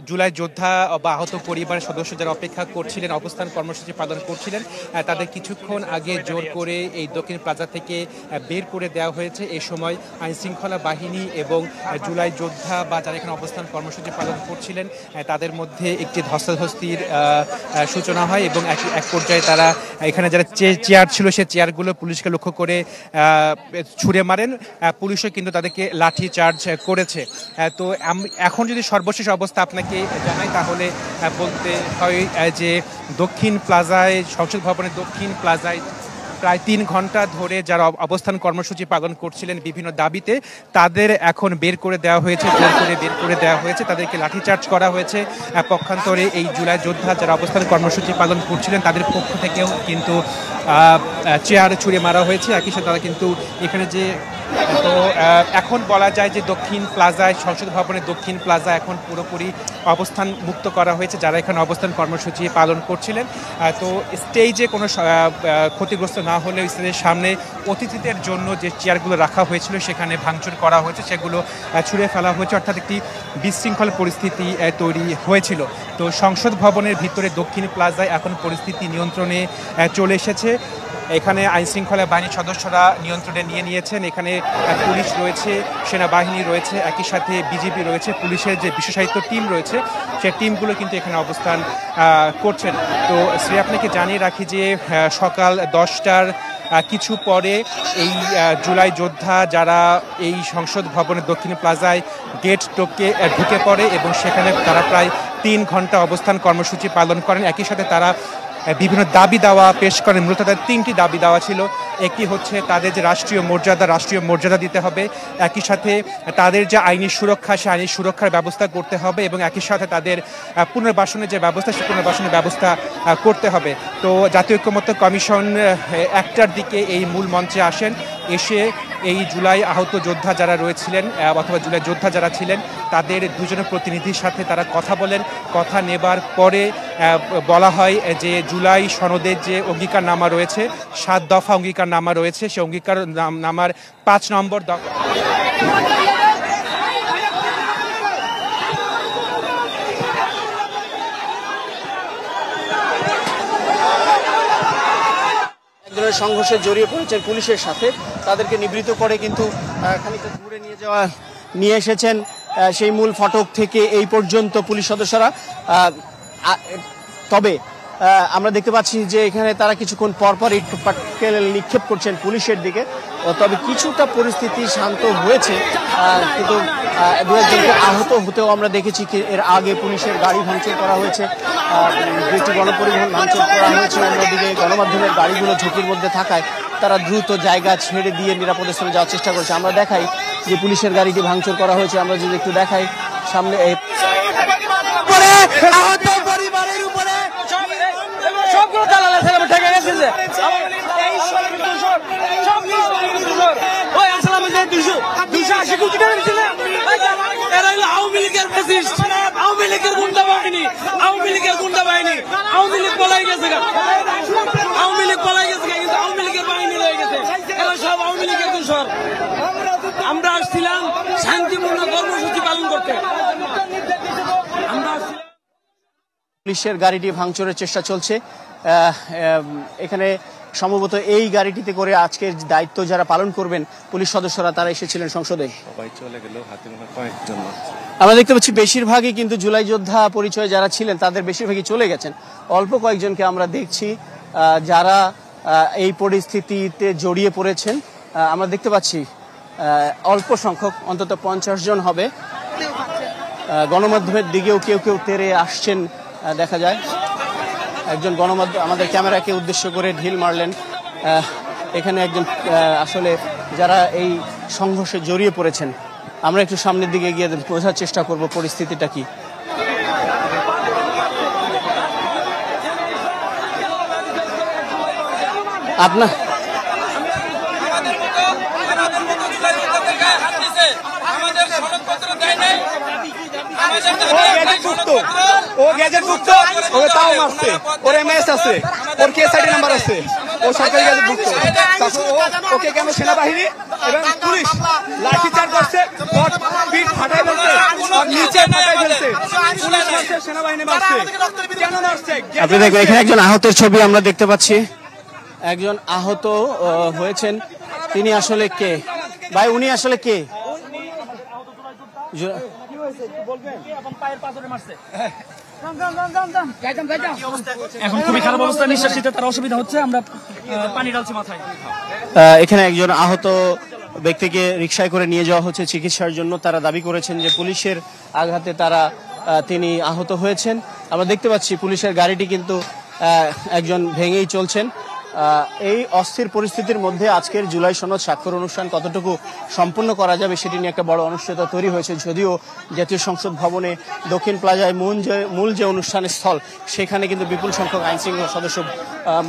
জুলাই যোদ্ধা বা আহত পরিবারের সদস্য যারা অপেক্ষা করছিলেন, অবস্থান কর্মসূচি পালন করছিলেন, তাদের কিছুক্ষণ আগে জোর করে এই দক্ষিণ প্লাজা থেকে বের করে দেওয়া হয়েছে। এই সময় আইনশৃঙ্খলা বাহিনী এবং জুলাই যোদ্ধা বা যারা এখানে অবস্থান কর্মসূচি পালন করছিলেন তাদের মধ্যে একটি ধস্তাধস্তির সূচনা হয় এবং এক পর্যায়ে তারা এখানে যারা চেয়ার ছিল সেই চেয়ারগুলো পুলিশকে লক্ষ্য করে ছুঁড়ে মারেন। পুলিশও কিন্তু তাদেরকে লাঠি চার্জ করেছে। তো এখন যদি সর্বশেষ অবস্থা আপনাকে জানাই তাহলে বলতে হয় যে দক্ষিণ প্লাজায়, সংসদ ভবনের দক্ষিণ প্লাজায় প্রায় 3 ঘন্টা ধরে যারা অবস্থান কর্মসূচি পালন করছিলেন বিভিন্ন দাবিতে, তাদের এখন বের করে দেওয়া হয়েছে, জোর করে বের করে দেওয়া হয়েছে, তাদেরকে লাঠিচার্জ করা হয়েছে। পক্ষান্তরে এই জুলাই যোদ্ধা যারা অবস্থান কর্মসূচি পালন করছিলেন তাদের পক্ষ থেকেও কিন্তু চেয়ার ছুঁড়ে মারা হয়েছে। একই সাথে তারা কিন্তু এখানে যে তো এখন বলা যায় যে দক্ষিণ প্লাজায়, সংসদ ভবনের দক্ষিণ প্লাজা এখন পুরোপুরি অবস্থান মুক্ত করা হয়েছে যারা এখানে অবস্থান কর্মসূচি পালন করছিলেন। তো স্টেজে কোনো ক্ষতিগ্রস্ত না হলেও স্টেজের সামনে অতিথিদের জন্য যে চেয়ারগুলো রাখা হয়েছিল সেখানে ভাঙচুর করা হয়েছে, সেগুলো ছুঁড়ে ফেলা হয়েছে, অর্থাৎ একটি বিশৃঙ্খল পরিস্থিতি তৈরি হয়েছিল। তো সংসদ ভবনের ভিতরে দক্ষিণ প্লাজায় এখন পরিস্থিতি নিয়ন্ত্রণে চলে এসেছে। এখানে আইনশৃঙ্খলা বাহিনীর সদস্যরা নিয়ন্ত্রণে নিয়েছেন। এখানে পুলিশ রয়েছে, সেনাবাহিনী রয়েছে, একই সাথে বিজিবি রয়েছে, পুলিশের যে বিশেষায়িত টিম রয়েছে সেই টিমগুলো কিন্তু এখানে অবস্থান করছেন। তো শ্রী আপনাকে জানিয়ে রাখি যে সকাল 10টার কিছু পরে এই জুলাই যোদ্ধা যারা এই সংসদ ভবনের দক্ষিণ প্লাজায় গেট টোপকে ঢুকে পড়ে এবং সেখানে তারা প্রায় 3 ঘন্টা অবস্থান কর্মসূচি পালন করেন। একই সাথে তারা বিভিন্ন দাবি দাওয়া পেশ করেন। মূলত তাদের 3টি দাবি দাওয়া ছিল। একটি হচ্ছে তাদের যে রাষ্ট্রীয় মর্যাদা দিতে হবে, একই সাথে তাদের যে আইনি সুরক্ষা, সেই আইনি সুরক্ষার ব্যবস্থা করতে হবে এবং একই সাথে তাদের পুনর্বাসনের যে ব্যবস্থা, সেই পুনর্বাসনের ব্যবস্থা করতে হবে। তো জাতীয় ঐক্যমত্য কমিশন 1টার দিকে এই মূল মঞ্চে আসেন। এসে এই জুলাই আহত যোদ্ধা যারা রয়েছিলেন অথবা জুলাই যোদ্ধা যারা ছিলেন তাদের দুজনের প্রতিনিধির সাথে তারা কথা বলেন। কথা নেবার পরে বলা হয় যে জুলাই সনদের যে অঙ্গীকারনামা রয়েছে, 7 দফা অঙ্গীকারনামা রয়েছে, সেই অঙ্গীকারনামার 5 নম্বর দফা সংঘর্ষে জড়িয়ে পড়েছেন পুলিশের সাথে, তাদেরকে নিবৃত্ত করে কিন্তু খানিকটা দূরে নিয়ে এসেছেন সেই মূল ফটক থেকে এই পর্যন্ত পুলিশ সদস্যরা। তবে আমরা দেখতে পাচ্ছি যে এখানে তারা কিছুক্ষণ পরপর একটু পাটকেল নিক্ষেপ করছেন পুলিশের দিকে। তবে কিছুটা পরিস্থিতি শান্ত হয়েছে, কিন্তু 2-একজনকে আহত হতেও আমরা দেখেছি। এর আগে পুলিশের গাড়ি ভাঙচুর করা হয়েছে, 2টি গণপরিবহন ভাঙচুর করা হয়েছে। অন্যদিকে গণমাধ্যমের গাড়িগুলো ঝুঁকির মধ্যে থাকায় তারা দ্রুত জায়গা ছেড়ে দিয়ে নিরাপদ স্থানে যাওয়ার চেষ্টা করছে। আমরা দেখাই যে পুলিশের গাড়িটি ভাঙচুর করা হয়েছে। আমরা যদি একটু দেখাই সামনে আমরা আসছিলাম শান্তিপূর্ণ কর্মসূচি পালন করতে। পুলিশের গাড়িটি ভাঙচুরের চেষ্টা চলছে। এখানে সম্ভবত এই গাড়িটিতে করে আজকের দায়িত্ব যারা পালন করবেন পুলিশ সদস্যরা, তারা এসেছিলেন সংসদে। আমরা দেখতে পাচ্ছি বেশিরভাগই কিন্তু জুলাই যোদ্ধা পরিচয় যারা ছিলেন তাদের বেশিরভাগই চলে গেছেন। অল্প কয়েকজনকে আমরা দেখছি যারা এই পরিস্থিতিতে জড়িয়ে পড়েছেন। আমরা দেখতে পাচ্ছি অল্প সংখ্যক, অন্তত 50 জন হবে। গণমাধ্যমের দিকেও কেউ কেউ তেরে আসছেন দেখা যায়। একজন গণমাধ্যম আমাদের ক্যামেরাকে উদ্দেশ্য করে ঢিল মারলেন। এখানে একজন আসলে যারা এই সংঘর্ষে জড়িয়ে পড়েছেন, আমরা একটু সামনের দিকে গিয়ে বোঝার চেষ্টা করব পরিস্থিতিটা কি। আপনার ও গ্যাজেটভুক্ত, ওকে তাও মারছে, ওর এমএস আছে, ওর কেস আইডি নাম্বার আছে, ও সরকারি গ্যাজেটভুক্ত। ওকে কেন সেনাবাহিনী এবং পুলিশ লাঠিচার্জ করছে, পিঠ ফাটাই ফেলছে, নিচে ফাটাই ফেলছে। সেনাবাহিনী মারছে কেন মারছে? আপনি দেখবেন এখানে একজন আহতের ছবি আমরা দেখতে পাচ্ছি। একজন আহত হয়েছেন, তিনি আসলে কে ভাই? উনি আসলে কে? এখন খুবই খারাপ অবস্থা, নিঃশ্বাস নিতে তার অসুবিধা হচ্ছে, আমরা পানি ঢালছি মাথায়। এখানে একজন আহত ব্যক্তিকে রিকশায় করে নিয়ে যাওয়া হচ্ছে চিকিৎসার জন্য। তারা দাবি করেছেন যে পুলিশের আঘাতে তিনি আহত হয়েছেন। আমরা দেখতে পাচ্ছি পুলিশের গাড়িটি কিন্তু একজন ভেঙেই চলছেন। এই অস্থির পরিস্থিতির মধ্যে আজকের জুলাই সনদ স্বাক্ষর অনুষ্ঠান কতটুকু সম্পন্ন করা যাবে সেটি নিয়ে একটা বড় অনিশ্চয়তা তৈরি হয়েছে। যদিও জাতীয় সংসদ ভবনে দক্ষিণ প্লাজায় মূল যে অনুষ্ঠানের স্থল, সেখানে কিন্তু বিপুল সংখ্যক আইনশৃঙ্খলা সদস্য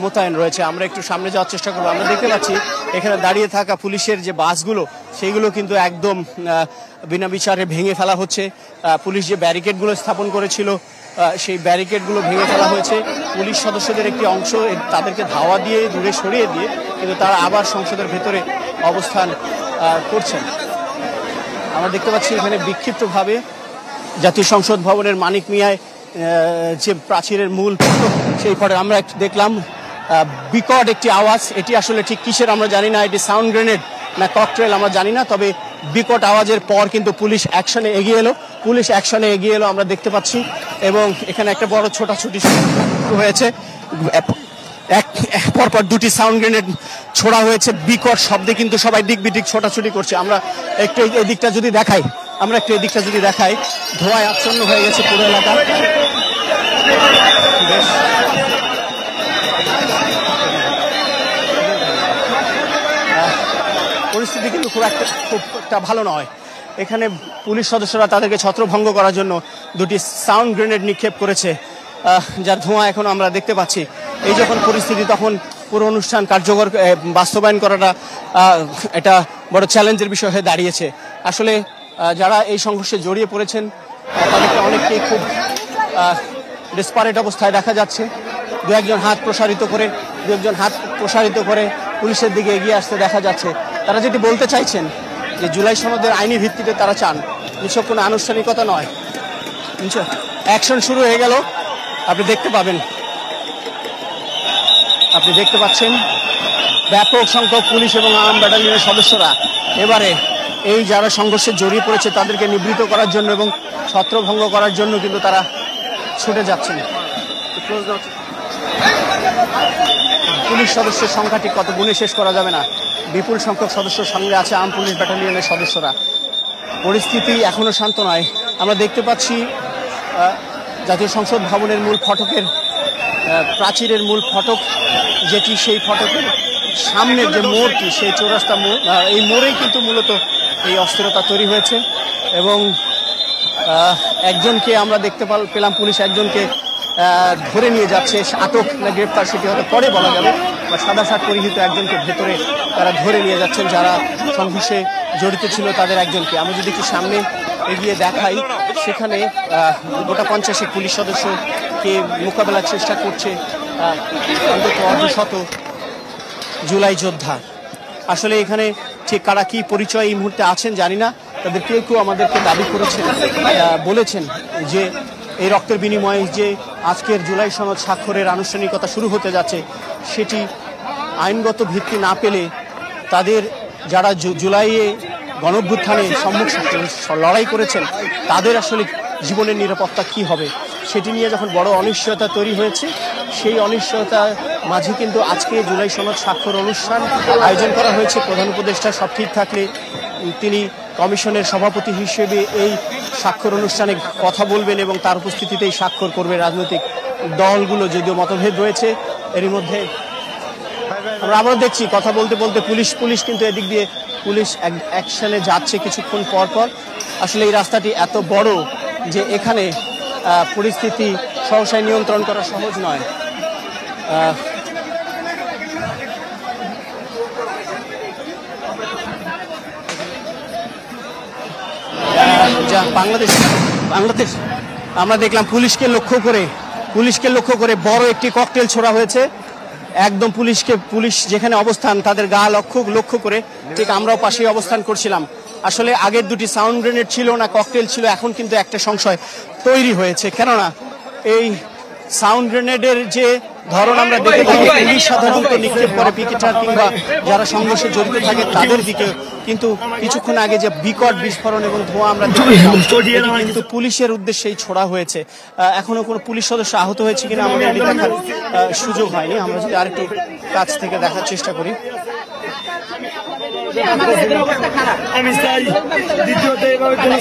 মোতায়েন রয়েছে। আমরা একটু সামনে যাওয়ার চেষ্টা করবো। আমরা দেখতে পাচ্ছি এখানে দাঁড়িয়ে থাকা পুলিশের যে বাসগুলো, সেইগুলো কিন্তু একদম বিনা বিচারে ভেঙে ফেলা হচ্ছে। পুলিশ যে ব্যারিকেডগুলো স্থাপন করেছিল, সেই ব্যারিকেডগুলো ভেঙে ফেলা হয়েছে। পুলিশ সদস্যদের একটি অংশ তাদেরকে ধাওয়া দিয়ে দূরে সরিয়ে দিয়ে কিন্তু তারা আবার সংসদের ভেতরে অবস্থান করছেন। আমরা দেখতে পাচ্ছি এখানে বিক্ষিপ্তভাবে জাতীয় সংসদ ভবনের মানিক মিয়ায় যে প্রাচীরের মূল ফটক, সেই ফটক আমরা দেখলাম বিকট একটি আওয়াজ। এটি আসলে ঠিক কিসের আমরা জানি না, এটি সাউন্ড গ্রেনেড না ককটেল আমরা জানি না, তবে বিকট আওয়াজের পর কিন্তু পুলিশ অ্যাকশনে এগিয়ে এলো আমরা দেখতে পাচ্ছি। এবং এখানে একটা বড় ছোটাছুটি শুরু হয়েছে, পরপর দুটি সাউন্ড গ্রেনেড ছোড়া হয়েছে। বিকট শব্দে কিন্তু সবাই দিক বিদিক ছোটাছুটি করছে। আমরা একটু এদিকটা যদি দেখাই, ধোঁয়ায় আচ্ছন্ন হয়ে গেছে পুরো এলাকা। পরিস্থিতি কিন্তু খুব একটা ভালো নয়। এখানে পুলিশ সদস্যরা তাদেরকে ছত্রভঙ্গ করার জন্য দুটি সাউন্ড গ্রেনেড নিক্ষেপ করেছে, যার ধোঁয়া এখন আমরা দেখতে পাচ্ছি। এই যখন পরিস্থিতি, তখন পুরো অনুষ্ঠান কার্যকর বাস্তবায়ন করাটা এটা বড় চ্যালেঞ্জের বিষয় হয়ে দাঁড়িয়েছে। আসলে যারা এই সংঘর্ষে জড়িয়ে পড়েছেন তাদেরকে অনেককেই খুব ডেসপারেট অবস্থায় দেখা যাচ্ছে। দু একজন হাত প্রসারিত করে পুলিশের দিকে এগিয়ে আসতে দেখা যাচ্ছে। তারা যেটি বলতে চাইছেন যে জুলাই সনদের আইনি ভিত্তিতে তারা চান, এসব কোনো আনুষ্ঠানিকতা নয়। অ্যাকশন শুরু হয়ে গেল। আপনি দেখতে পাচ্ছেন ব্যাপক সংখ্যক পুলিশ এবং আর্ম ব্যাটালিয়নের সদস্যরা এবারে এই যারা সংঘর্ষে জড়িয়ে পড়েছে তাদেরকে নিবৃত করার জন্য এবং ছত্রভঙ্গ করার জন্য কিন্তু তারা ছুটে যাচ্ছেন। পুলিশ সদস্যের সংখ্যাটি কত গুণে শেষ করা যাবে না। বিপুল সংখ্যক সদস্যের সঙ্গে আছে আর্ম পুলিশ ব্যাটালিয়নের সদস্যরা। পরিস্থিতি এখনো শান্ত নয়। আমরা দেখতে পাচ্ছি জাতীয় সংসদ ভবনের মূল ফটকের প্রাচীরের মূল ফটক, যেটি সেই ফটকের সামনের যে মোড়টি, সেই চৌরাস্তা মোড়, এই মোড়েই কিন্তু মূলত এই অস্থিরতা তৈরি হয়েছে। এবং একজনকে আমরা দেখতে পেলাম, পুলিশ একজনকে ধরে নিয়ে যাচ্ছে। আটক না গ্রেপ্তার সেটি হয়তো পরে বলা যাবে, বা সাদা শার্ট পরিহিত একজনকে ভেতরে তারা ধরে নিয়ে যাচ্ছেন যারা সংঘর্ষে জড়িত ছিল তাদের একজনকে। আমরা যদি একটু সামনে এগিয়ে দেখাই, সেখানে গোটা 50 পুলিশ সদস্যকে মোকাবেলার চেষ্টা করছে অন্তত অর্ধশত জুলাই যোদ্ধা। আসলে এখানে ঠিক কারা কি পরিচয় এই মুহূর্তে আছেন জানি না। তাদের কেউ আমাদেরকে দাবি বলেছেন যে এই রক্তের বিনিময়ে যে আজকের জুলাই সনদ স্বাক্ষরের আনুষ্ঠানিকতা শুরু হতে যাচ্ছে, সেটি আইনগত ভিত্তি না পেলে তাদের যারা জুলাইয়ে গণঅভ্যুত্থানে লড়াই করেছেন তাদের আসলে জীবনের নিরাপত্তা কি হবে, সেটি নিয়ে যখন বড় অনিশ্চয়তা তৈরি হয়েছে, সেই অনিশ্চয়তার মাঝে কিন্তু আজকে জুলাই সনদ স্বাক্ষর অনুষ্ঠান আয়োজন করা হয়েছে। প্রধান উপদেষ্টা সব ঠিক থাকলে তিনি কমিশনের সভাপতি হিসেবে এই স্বাক্ষর অনুষ্ঠানে কথা বলবেন এবং তার উপস্থিতিতেই স্বাক্ষর করবে। রাজনৈতিক দলগুলো যদিও মতভেদ রয়েছে, এরই মধ্যে আমরা দেখছি কথা বলতে পুলিশ কিন্তু এদিক দিয়ে পুলিশ অ্যাকশনে যাচ্ছে কিছুক্ষণ পর। আসলে এই রাস্তাটি এত বড় যে এখানে পরিস্থিতি সহসায় নিয়ন্ত্রণ করা সহজ নয়। বাংলাদেশ আমরা দেখলাম পুলিশকে লক্ষ্য করে বড় একটি ককটেল ছোড়া হয়েছে। একদম পুলিশ যেখানে অবস্থান তাদের গা লক্ষ্য করে, ঠিক আমরাও পাশেই অবস্থান করছিলাম। আসলে আগের দুটি সাউন্ড গ্রেনেড ছিল না ককটেল ছিল, এখন কিন্তু একটা সংশয় তৈরি হয়েছে। কেননা এই সাউন্ড গ্রেনেডের যে ধরন আমরা দেখে থাকি, পুলিশ সাধারণত নিক্ষেপ করে পিকেটার কিংবা যারা সংঘর্ষে জড়িত থাকে তাদের দিকে, কিন্তু কিছুক্ষণ আগে যে বিকট বিস্ফোরণ এবং ধোঁয়া আমরা দেখলাম কিন্তু পুলিশের উদ্দেশ্যেই ছোড়া হয়েছে। এখনো কোনো পুলিশ সদস্য আহত হয়েছে কিনা আমাদের এটি দেখার সুযোগ হয়নি। আমরা যদি আরেকটু কাছ থেকে দেখার চেষ্টা করি। আমি চাই দ্বিতীয়ত এভাবে কোনো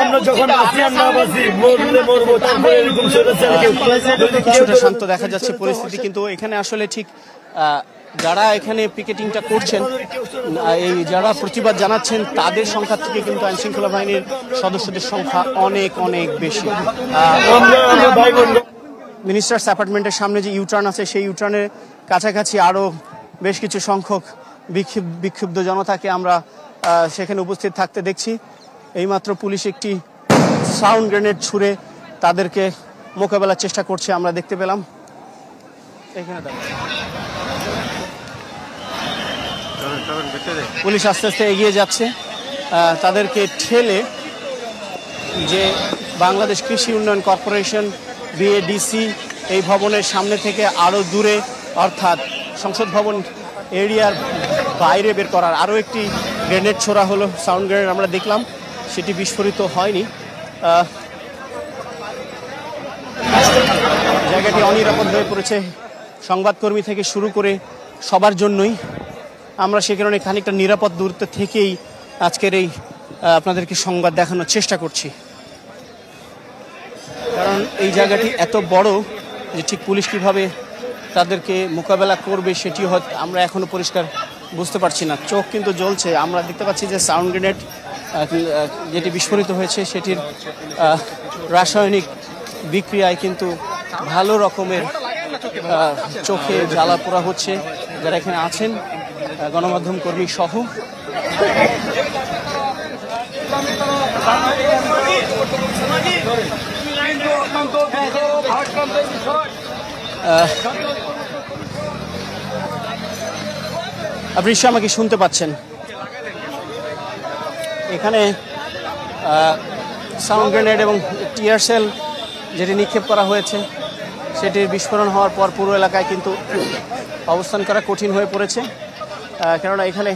আমরা যখন আসি আমরা বাসি মরলে মরবো, তারপরে এরকম কিছুটা শান্ত দেখা যাচ্ছে পরিস্থিতি, কিন্তু এখানে আসলে ঠিক যারা এখানে পিকেটিংটা করছেন, এই যারা প্রতিবাদ জানাচ্ছেন তাদের সংখ্যা থেকে কিন্তু আইন শৃঙ্খলা বাহিনীর সদস্যদের সংখ্যা অনেক অনেক বেশি। মিনিস্টার্স অ্যাপার্টমেন্টের সামনে যে ইউটার্ন আছে সেই ইউটার্নের কাছাকাছি আরও বেশ কিছু সংখ্যক বিক্ষুব্ধ জনতাকে আমরা সেখানে উপস্থিত থাকতে দেখছি। এইমাত্র পুলিশ একটি সাউন্ড গ্রেনেড ছুড়ে তাদেরকে মোকাবেলার চেষ্টা করছে আমরা দেখতে পেলাম। এখানে পুলিশ আস্তে আস্তে এগিয়ে যাচ্ছে, তাদেরকে ঠেলে যে বাংলাদেশ কৃষি উন্নয়ন কর্পোরেশন বিএডিসি এই ভবনের সামনে থেকে আরও দূরে, অর্থাৎ সংসদ ভবন এরিয়ার বাইরে বের করার আরও একটি গ্রেনেড ছোড়া হলো। সাউন্ড গ্রেনেড আমরা দেখলাম, সেটি বিস্ফোরিত হয়নি। জায়গাটি অনিরাপদ হয়ে পড়েছে সংবাদকর্মী থেকে শুরু করে সবার জন্যই। আমরা সে কারণে খানিকটা নিরাপদ দূরত্ব থেকেই আজকের এই আপনাদেরকে সংবাদ দেখানোর চেষ্টা করছি, কারণ এই জায়গাটি এত বড় যে ঠিক পুলিশ কীভাবে তাদেরকে মোকাবেলা করবে সেটিও হয়তো আমরা এখনো পরিষ্কার বুঝতে পারছি না। চোখ কিন্তু জ্বলছে। আমরা দেখতে পাচ্ছি যে সাউন্ড গ্রেনেড যেটি বিস্ফোরিত হয়েছে সেটির রাসায়নিক বিক্রিয়ায় কিন্তু ভালো রকমের চোখে জ্বালা পোড়া হচ্ছে যারা এখানে আছেন, গণমাধ্যম কর্মী সহ। আপনি আমাকে শুনতে পাচ্ছেন? এখানে সাউন্ড গ্রেনেড এবং টিয়ার সেল যেটি নিক্ষেপ করা হয়েছে সেটির বিস্ফোরণ হওয়ার পর পুরো এলাকায় কিন্তু অবস্থান করা কঠিন হয়ে পড়েছে, কেননা এখানে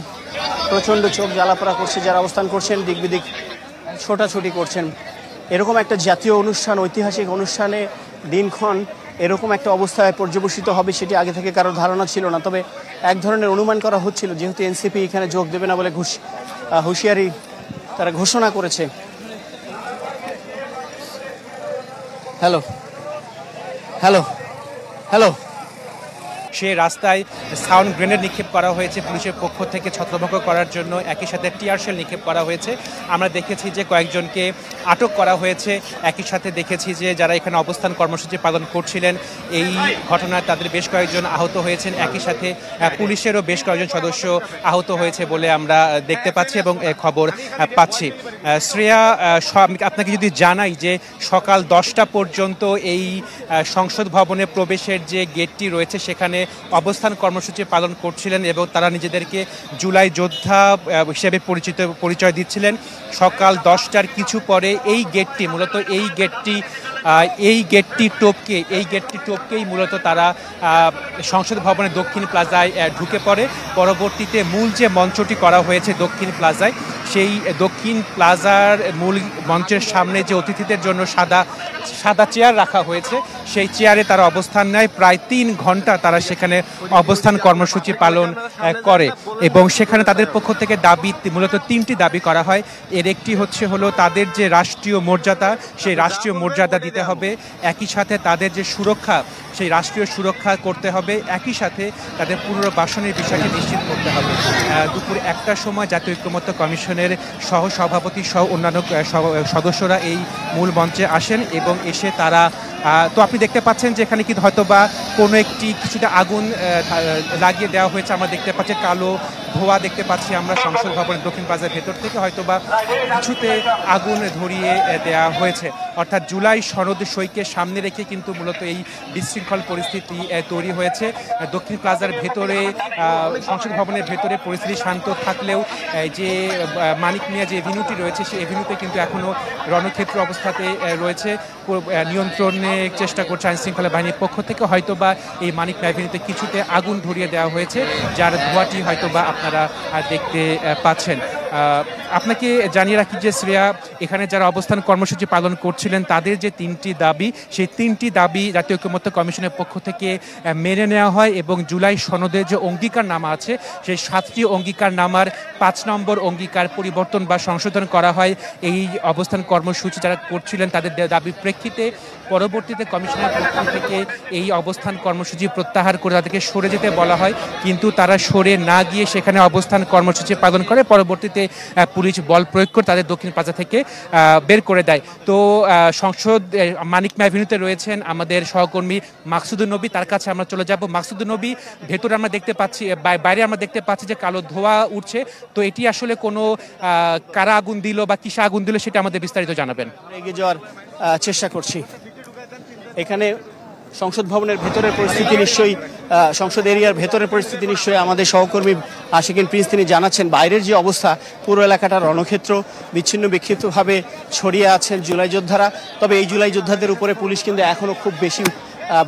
প্রচণ্ড চোখ জ্বালাপোড়া করছে। যারা অবস্থান করছেন দিক বিদিক ছোটাছুটি করছেন। এরকম একটা জাতীয় অনুষ্ঠান, ঐতিহাসিক অনুষ্ঠানে দিনক্ষণ এরকম একটা অবস্থায় পর্যবসিত হবে সেটি আগে থেকে কারোর ধারণা ছিল না। তবে এক ধরনের অনুমান করা হচ্ছিল, যেহেতু এনসিপি এখানে যোগ দেবে না বলে হুঁশিয়ারি তারা ঘোষণা করেছে। হ্যালো হ্যালো হ্যালো সে রাস্তায় সাউন্ড গ্রেনেড নিক্ষেপ করা হয়েছে পুলিশের পক্ষ থেকে ছত্রভঙ্গ করার জন্য, একই সাথে টিয়ার শেল নিক্ষেপ করা হয়েছে। আমরা দেখেছি যে কয়েকজনকে আটক করা হয়েছে, একই সাথে দেখেছি যে যারা এখানে অবস্থান কর্মসূচি পালন করছিলেন এই ঘটনায় তাদের বেশ কয়েকজন আহত হয়েছেন, একই সাথে পুলিশেরও বেশ কয়েকজন সদস্য আহত হয়েছে বলে আমরা দেখতে পাচ্ছি এবং খবর পাচ্ছি। শ্রেয়া, আপনাকে যদি জানাই যে সকাল 10টা পর্যন্ত এই সংসদ ভবনে প্রবেশের যে গেটটি রয়েছে সেখানে অবস্থান কর্মসূচি পালন করছিলেন এবং তারা নিজেদেরকে জুলাই যোদ্ধা হিসেবে পরিচয় দিচ্ছিলেন। সকাল 10টার কিছু পরে এই গেটটি মূলত এই গেটটি টপকেই মূলত তারা সংসদ ভবনের দক্ষিণ প্লাজায় ঢুকে পড়ে। পরবর্তীতে মূল যে মঞ্চটি করা হয়েছে দক্ষিণ প্লাজায়, সেই দক্ষিণ প্লাজার মূল মঞ্চের সামনে যে অতিথিদের জন্য সাদা চেয়ার রাখা হয়েছে সেই চেয়ারে তারা অবস্থান নেয়। প্রায় 3 ঘন্টা তারা সেখানে অবস্থান কর্মসূচি পালন করে এবং সেখানে তাদের পক্ষ থেকে মূলত 3টি দাবি করা হয়। এর একটি হলো তাদের যে রাষ্ট্রীয় মর্যাদা, সেই রাষ্ট্রীয় মর্যাদা দিতে হবে, একই সাথে তাদের যে সুরক্ষা সেই রাষ্ট্রীয় সুরক্ষা করতে হবে, একই সাথে তাদের পুনর্বাসনের বিষয়টি নিশ্চিত করতে হবে। দুপুর 1টার সময় জাতীয় ঐক্যমত্য কমিশনের সহসভাপতি সহ অন্যান্য সদস্যরা এই মূল মঞ্চে আসেন এবং এসে তারা তো আপনি দেখতে পাচ্ছেন যে এখানে কিন্তু হয়তো বা কোনো কিছুটা আগুন লাগিয়ে দেওয়া হয়েছে। আমরা দেখতে পাচ্ছি কালো ধোঁয়া দেখতে পাচ্ছি আমরা সংসদ ভবনের দক্ষিণ প্লাজার ভেতর থেকে, হয়তোবা কিছুতে আগুন ধরিয়ে দেওয়া হয়েছে। অর্থাৎ জুলাই সনদ সইকে সামনে রেখে কিন্তু মূলত এই বিশৃঙ্খল পরিস্থিতি তৈরি হয়েছে। দক্ষিণ প্লাজার ভেতরে, সংসদ ভবনের ভেতরে পরিস্থিতি শান্ত থাকলেও যে মানিক মিয়া যে এভিনিউটি রয়েছে সেই এভিনিউতে কিন্তু এখনও রণক্ষেত্র অবস্থাতে রয়েছে। নিয়ন্ত্রণের চেষ্টা করছে আইনশৃঙ্খলা বাহিনীর পক্ষ থেকে। হয়তোবা এই মানিক মিয়া এভিনিউতে কিছুতে আগুন ধরিয়ে দেওয়া হয়েছে, যার ধোঁয়াটি হয়তোবা আপনারা দেখতে পাচ্ছেন। আপনাকে জানিয়ে রাখি যে শ্রেয়া, এখানে যারা অবস্থান কর্মসূচি পালন করছিলেন তাদের যে 3টি দাবি, সেই 3টি দাবি জাতীয় ঐকমত্য কমিশনের পক্ষ থেকে মেনে নেওয়া হয় এবং জুলাই সনদের যে অঙ্গীকারনামা আছে সেই 7টি অঙ্গীকারনামার 5 নম্বর অঙ্গীকার পরিবর্তন বা সংশোধন করা হয়। এই অবস্থান কর্মসূচি যারা করছিলেন তাদের দাবির প্রেক্ষিতে পরবর্তীতে কমিশনের পক্ষ থেকে এই অবস্থান কর্মসূচি প্রত্যাহার করে তাদেরকে সরে যেতে বলা হয়, কিন্তু তারা সরে না গিয়ে সেখানে অবস্থান কর্মসূচি পালন করে। পরবর্তীতে পুলিশ বল প্রয়োগ করে তাদের দক্ষিণ প্লাজা থেকে বের করে দেয়। তো সংসদ মানিক মিয়া এভিনিউতে রয়েছেন আমাদের সহকর্মী মাকসুদুর নবী, তার কাছে আমরা চলে যাব। মাকসুদুর নবী, ভেতরে আমরা দেখতে পাচ্ছি, বাইরে আমরা দেখতে পাচ্ছি যে কালো ধোঁয়া উঠছে, তো এটি আসলে কোনো কারা আগুন দিল বা কিসে আগুন দিল সেটা আমাদের বিস্তারিত জানাবেন। এগিয়ে যাওয়ার চেষ্টা করছি। এখানে সংসদ ভবনের ভেতরের পরিস্থিতি নিশ্চয়ই, সংসদ এরিয়ার ভেতরের পরিস্থিতি নিশ্চয়ই আমাদের সহকর্মী আশিকিন প্রিন্স তিনি জানাচ্ছেন। বাইরের যে অবস্থা, পুরো এলাকাটা রণক্ষেত্র, বিচ্ছিন্ন বিক্ষিপ্তভাবে ছড়িয়ে আছেন জুলাই যোদ্ধারা। তবে এই জুলাই যোদ্ধাদের উপরে পুলিশ কিন্তু এখনও খুব বেশি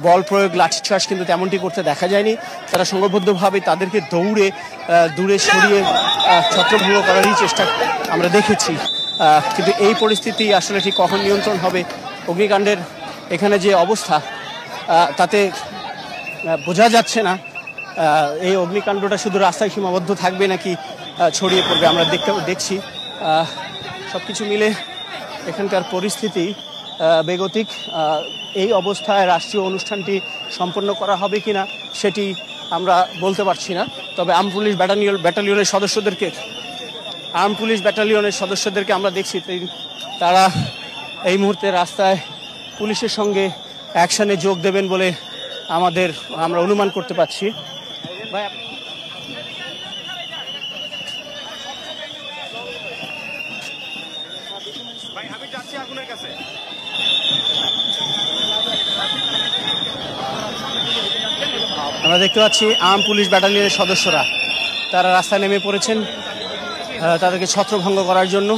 বল প্রয়োগ, লাঠিচার্জ কিন্তু তেমনটি করতে দেখা যায়নি। তারা সংঘবদ্ধভাবে তাদেরকে দূরে সরিয়ে ছত্রভঙ্গ করারই চেষ্টা আমরা দেখেছি। কিন্তু এই পরিস্থিতি আসলে ঠিক কখন নিয়ন্ত্রণ হবে, অগ্নিকাণ্ডের এখানে যে অবস্থা তাতে বোঝা যাচ্ছে না এই অগ্নিকাণ্ডটা শুধু রাস্তায় সীমাবদ্ধ থাকবে নাকি ছড়িয়ে পড়বে। আমরা দেখছি সব কিছু মিলে এখানকার পরিস্থিতি বেগতিক। এই অবস্থায় রাষ্ট্রীয় অনুষ্ঠানটি সম্পন্ন করা হবে কিনা সেটি আমরা বলতে পারছি না। তবে আর্ম পুলিশ ব্যাটালিয়নের সদস্যদেরকে আমরা দেখছি তারা এই মুহূর্তে রাস্তায় পুলিশের সঙ্গে অ্যাকশনে যোগ দেবেন বলে আমরা অনুমান করতে পারছি। আমরা দেখতে পাচ্ছি আর্ম পুলিশ ব্যাটালিয়নের সদস্যরা তারা রাস্তায় নেমে পড়েছেন তাদেরকে ছত্রভঙ্গ করার জন্য।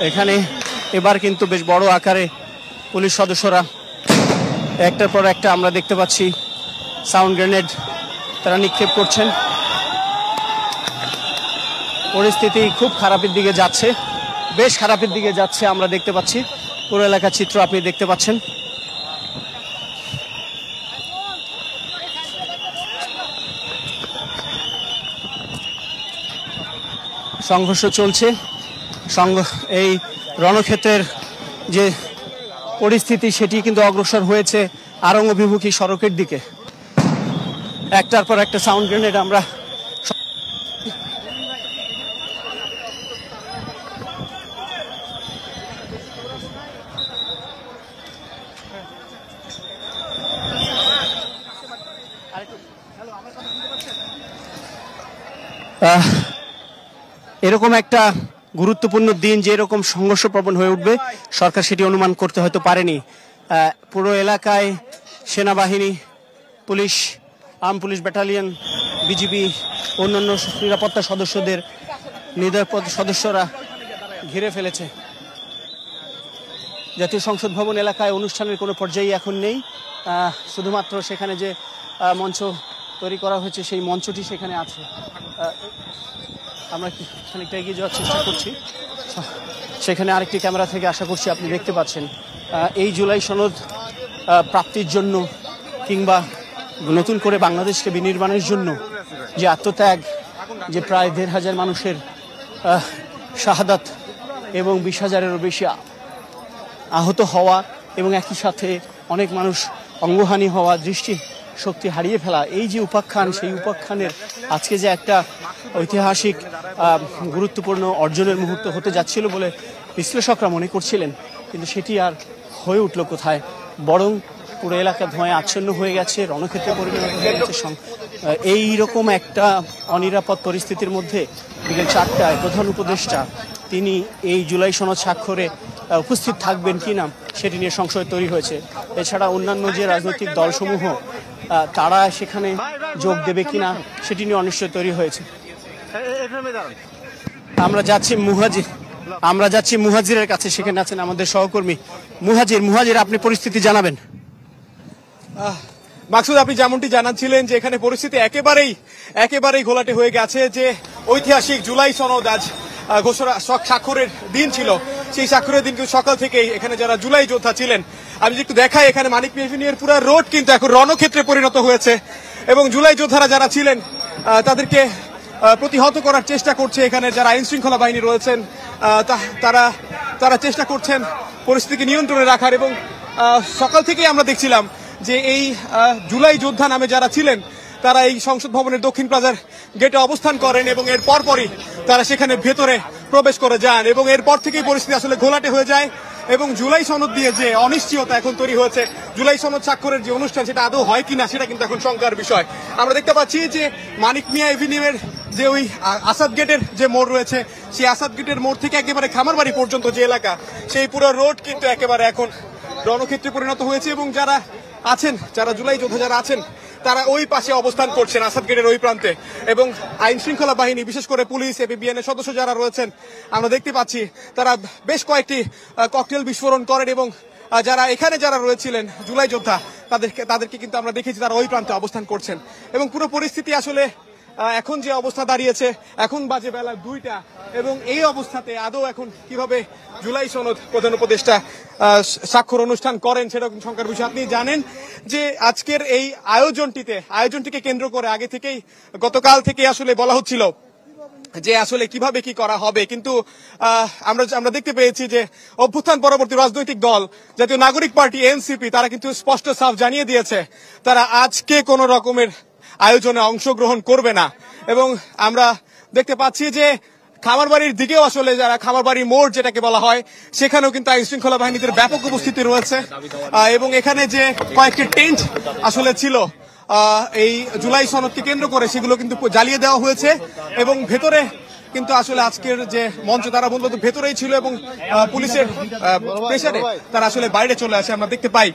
এখানে এবার কিন্তু বেশ বড় আকারে পুলিশ সদস্যরা একটার পর একটা আমরা দেখতে পাচ্ছি সাউন্ড গ্রেনেড তারা নিক্ষেপ করছেন। পরিস্থিতি খুব খারাপের দিকে যাচ্ছে, বেশ খারাপের দিকে যাচ্ছে আমরা দেখতে পাচ্ছি। পুরো এলাকার চিত্র আপনি দেখতে পাচ্ছেন। সংঘর্ষ চলছে, এই রণক্ষেত্রের যে পরিস্থিতি সেটি কিন্তু অগ্রসর হয়েছে আরং অভিমুখী সড়কের দিকে। একটার পর একটা সাউন্ড গ্রেনেড আমরা এরকম একটা গুরুত্বপূর্ণ দিন যে এরকম সংঘর্ষপ্রবণ হয়ে উঠবে সরকার সেটি অনুমান করতে হয়তো পারেনি। পুরো এলাকায় সেনাবাহিনী, police, arm police battalion, BGB, অন্যান্য নিরাপত্তা সদস্যরা ঘিরে ফেলেছে। জাতীয় সংসদ ভবন এলাকায় অনুষ্ঠানের কোনো পর্যায়ে এখন নেই, শুধুমাত্র সেখানে যে মঞ্চ তৈরি করা হয়েছে সেই মঞ্চটি সেখানে আছে। আমরা খানিকটা এগিয়ে যাওয়ার চেষ্টা করছি। সেখানে আরেকটি ক্যামেরা থেকে আশা করছি আপনি দেখতে পাচ্ছেন এই জুলাই সনদ প্রাপ্তির জন্য কিংবা নতুন করে বাংলাদেশকে বিনির্মাণের জন্য যে আত্মত্যাগ, যে প্রায় ১,৫০০ মানুষের শাহাদাত এবং ২০,০০০-এরও বেশি আহত হওয়া এবং একই সাথে অনেক মানুষ অঙ্গহানি হওয়া, দৃষ্টি শক্তি হারিয়ে ফেলা, এই যে উপাখ্যান, সেই উপাখ্যানের আজকে যে একটা ঐতিহাসিক গুরুত্বপূর্ণ অর্জনের মুহূর্ত হতে যাচ্ছিল বলে বিশ্লেষকরা মনে করছিলেন, কিন্তু সেটি আর হয়ে উঠল কোথায়, বরং পুরো এলাকা ধোঁয়ায় আচ্ছন্ন হয়ে গেছে, রণক্ষেত্রে পরিণত হয়ে গেছে। এইরকম একটা অনিরাপদ পরিস্থিতির মধ্যে বিকেল 4টায় প্রধান উপদেষ্টা তিনি এই জুলাই সনদ স্বাক্ষরে উপস্থিত থাকবেন কিনা সেটি নিয়ে সংশয় তৈরি হয়েছে। এছাড়া অন্যান্য যে রাজনৈতিক দলসমূহ তারা সেখানে যোগ দেবে কিনা সেটি নিয়ে অনিশ্চয় তৈরি হয়েছে। আমরা যাচ্ছি মুহাজিরের কাছে, সেখানে আছেন আমাদের সহকর্মী মুহাজির, আপনি পরিস্থিতি জানাবেন। মাকসুদ, আপনি যেমনটি জানাচ্ছিলেন যে এখানে পরিস্থিতি একেবারেই ঘোলাটে হয়ে গেছে, যে ঐতিহাসিক জুলাই সনদ আজ ঘোষণা স্বাক্ষরের দিন ছিল, সেই স্বাক্ষরের দিন কিন্তু সকাল থেকেই এখানে যারা জুলাই যোদ্ধা ছিলেন, আমি যদি একটু দেখাই, এখানে মানিক মিয়া এভিনিউয়ের পুরো রোড কিন্তু এখন রণক্ষেত্রে পরিণত হয়েছে এবং জুলাই যোদ্ধারা যারা ছিলেন তাদেরকে প্রতিহত করার চেষ্টা করছে এখানে যারা আইন শৃঙ্খলা বাহিনী রয়েছেন, তারা চেষ্টা করছেন পরিস্থিতিকে নিয়ন্ত্রণে রাখার। এবং সকাল থেকেই আমরা দেখছিলাম যে এই জুলাই যোদ্ধা নামে যারা ছিলেন তারা এই সংসদ ভবনের দক্ষিণ প্লাজার গেটে অবস্থান করেন এবং এর পরপরই তারা সেখানে ভেতরে প্রবেশ করে যান এবং এরপর থেকেই পরিস্থিতি আসলে ঘোলাটে হয়ে যায় এবং জুলাই সনদ দিয়ে যে অনিশ্চয়তা এখন তৈরি হয়েছে, জুলাই সনদ স্বাক্ষরের যে অনুষ্ঠান সেটা আদৌ হয় কিনা সেটা কিন্তু এখন শঙ্কার বিষয়। আমরা দেখতে পাচ্ছি যে মানিক মিয়া এভিনিউয়ের যে ওই আসাদ গেটের যে মোড় রয়েছে, সেই আসাদ গেটের মোড় থেকে একেবারে খামারবাড়ি পর্যন্ত যে এলাকা, সেই পুরো রোড কিন্তু একেবারে এখন রণক্ষেত্রে পরিণত হয়েছে এবং যারা জুলাই যোদ্ধা যারা আছেন তারা ওই পাশে অবস্থান করছেন আসাদ গেটের ওই প্রান্তে এবং আইন শৃঙ্খলা বাহিনী বিশেষ করে পুলিশ এপিবিএন এর সদস্য যারা রয়েছেন আমরা দেখতে পাচ্ছি তারা বেশ কয়েকটি ককটেল বিস্ফোরণ করেন এবং যারা রয়েছিলেন জুলাই যোদ্ধা তাদেরকে কিন্তু আমরা দেখেছি তারা ওই প্রান্তে অবস্থান করছেন এবং পুরো পরিস্থিতি আসলে এখন যে অবস্থা দাঁড়িয়েছে, এখন বাজে বেলা 2টা এবং এই অবস্থাতে আদৌ এখন কিভাবে জুলাই সনদ প্রধান উপদেষ্টা স্বাক্ষর অনুষ্ঠান করেন সেটা শঙ্কার বিষয়। আপনি জানেন যে আজকের এই আয়োজনটিকে কেন্দ্র করে আগে থেকেই গতকাল থেকে আসলে বলা হচ্ছিল যে আসলে কিভাবে কি করা হবে, কিন্তু আমরা দেখতে পেয়েছি যে অভ্যুত্থান পরবর্তী রাজনৈতিক দল জাতীয় নাগরিক পার্টি এনসিপি তারা কিন্তু স্পষ্ট সাফ জানিয়ে দিয়েছে তারা আজকে কোন রকমের আয়োজনে অংশগ্রহণ করবে না এবং আমরা দেখতে পাচ্ছি যে খামারবাড়ির দিকেও আসলে যারা খামারবাড়ি মোড় যেটাকে বলা হয় সেখানেও কিন্তু আইন শৃঙ্খলা বাহিনীদের ব্যাপক উপস্থিতি রয়েছে এবং এখানে যে কয়েকটি টেন্ট আসলে ছিল এই জুলাই সনদকে কেন্দ্র করে সেগুলো কিন্তু জ্বালিয়ে দেওয়া হয়েছে এবং ভেতরে কিন্তু আসলে আজকের যে মঞ্চ তারা মূলত ভেতরেই ছিল এবং পুলিশের প্রেসারে তারা আসলে বাইরে চলে আসে আমরা দেখতে পাই।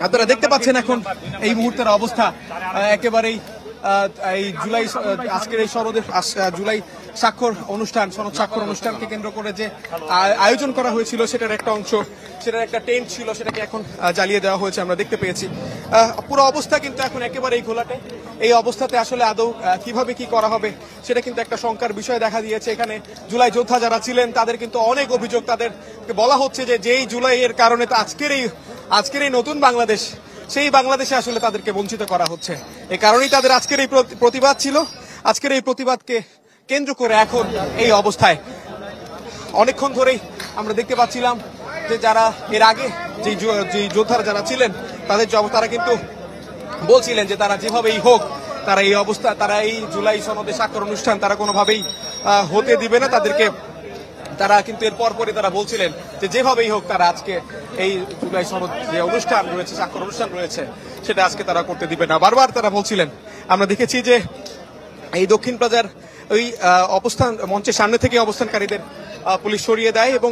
আপনারা দেখতে পাচ্ছেন এখন এই মুহূর্তের অবস্থা একেবারেই এই আজকের এই জুলাই সনদ স্বাক্ষর অনুষ্ঠানকে কেন্দ্র করে যে আয়োজন করা হয়েছিল সেটার একটা অংশ, সেটার একটা টেন্ট ছিল, সেটাকে এখন জ্বালিয়ে দেওয়া হয়েছে আমরা দেখতে পেয়েছি। পুরো অবস্থা কিন্তু এখন একেবারেই ঘোলাটে। এই অবস্থাতে আসলে আদৌ কিভাবে কি করা হবে সেটা কিন্তু একটা শঙ্কার বিষয় দেখা দিয়েছে। এখানে জুলাই যোদ্ধা যারা ছিলেন তাদের কিন্তু অনেক অভিযোগ, তাদেরকে বলা হচ্ছে যে যেই জুলাইয়ের কারণে তো আজকের এই নতুন বাংলাদেশ, সেই বাংলাদেশে আসলে তাদেরকে বঞ্চিত করা হচ্ছে। এই কারণেই তাদের আজকের এই প্রতিবাদ ছিল। আজকের এই প্রতিবাদকে কেন্দ্র করে এখন এই অবস্থায় অনেকক্ষণ ধরেই আমরা দেখতে পাচ্ছিলাম যে যারা এর আগে যে যোদ্ধারা যারা ছিলেন তারা কিন্তু বলছিলেন যে তারা যেভাবেই হোক তারা এই জুলাই সনদে স্বাক্ষর অনুষ্ঠান তারা কোনোভাবেই হতে দিবে না তাদেরকে। তারা কিন্তু এর পরপরই তারা বলছিলেন যে যেভাবেই হোক তারা আজকে এই জুলাই সনদ যে অনুষ্ঠান রয়েছে, স্বাক্ষর অনুষ্ঠান রয়েছে, সেটা আজকে তারা করতে দিবে না। বারবার তারা বলছিলেন। আমরা দেখেছি যে এই দক্ষিণ প্লাজার ওই অবস্থান মঞ্চের সামনে থেকে অবস্থানকারীদের পুলিশ সরিয়ে দেয় এবং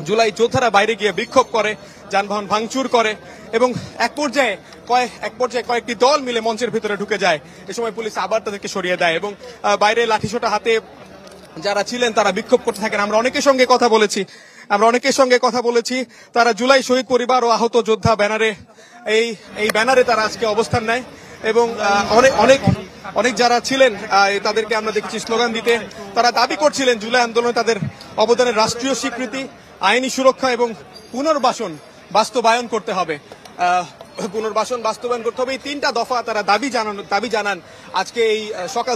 জুলাই যোদ্ধারা বাইরে গিয়ে বিক্ষোভ করে, যানবাহন ভাঙচুর করে এবং এক পর্যায়ে কয়েকটি দল মিলে মঞ্চের ভিতরে ঢুকে যায়। এ সময় পুলিশ আবার তাদেরকে সরিয়ে দেয় এবং বাইরে লাঠিসোঁটা হাতে যারা ছিলেন তারা বিক্ষোভ করতে থাকেন। আমরা অনেকের সঙ্গে কথা বলেছি তারা জুলাই শহীদ পরিবার ও আহত যোদ্ধা এই ব্যানারে তারা আজকে অবস্থান নেয় এবং অনেক যারা ছিলেন তাদেরকে আমরা দেখেছি স্লোগান দিতে। তারা দাবি করছিলেন জুলাই আন্দোলনে তাদের অবদানের রাষ্ট্রীয় স্বীকৃতি, আইনি সুরক্ষা এবং পুনর্বাসন বাস্তবায়ন করতে হবে। এই 3টা দফা তারা দাবি জানান আজকে এই সকাল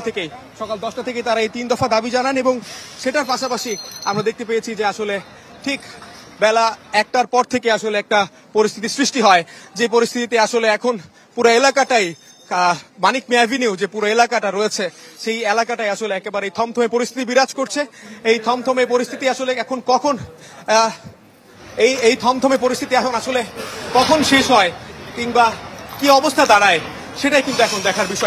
10টা থেকে তারা এই 3 দফা দাবি জানান এবং সেটার পাশাপাশি আমরা দেখতে পেয়েছি যে আসলে ঠিক বেলা 1টার পর থেকে আসলে একটা পরিস্থিতি সৃষ্টি হয়, যে পরিস্থিতিতে আসলে এখন পুরো এলাকাটাই মানিক মিয়া অ্যাভিনিউ যে পুরো এলাকাটা রয়েছে সেই এলাকাটাই আসলে একেবারে থমথমে পরিস্থিতি বিরাজ করছে। এই থমথমে পরিস্থিতি আসলে এখন কখন এই থমথমে পরিস্থিতি এখন আসলে কখন শেষ হয় কিংবা কি অবস্থা দাঁড়ায় সেটাই কিন্তু এখন দেখার বিষয়।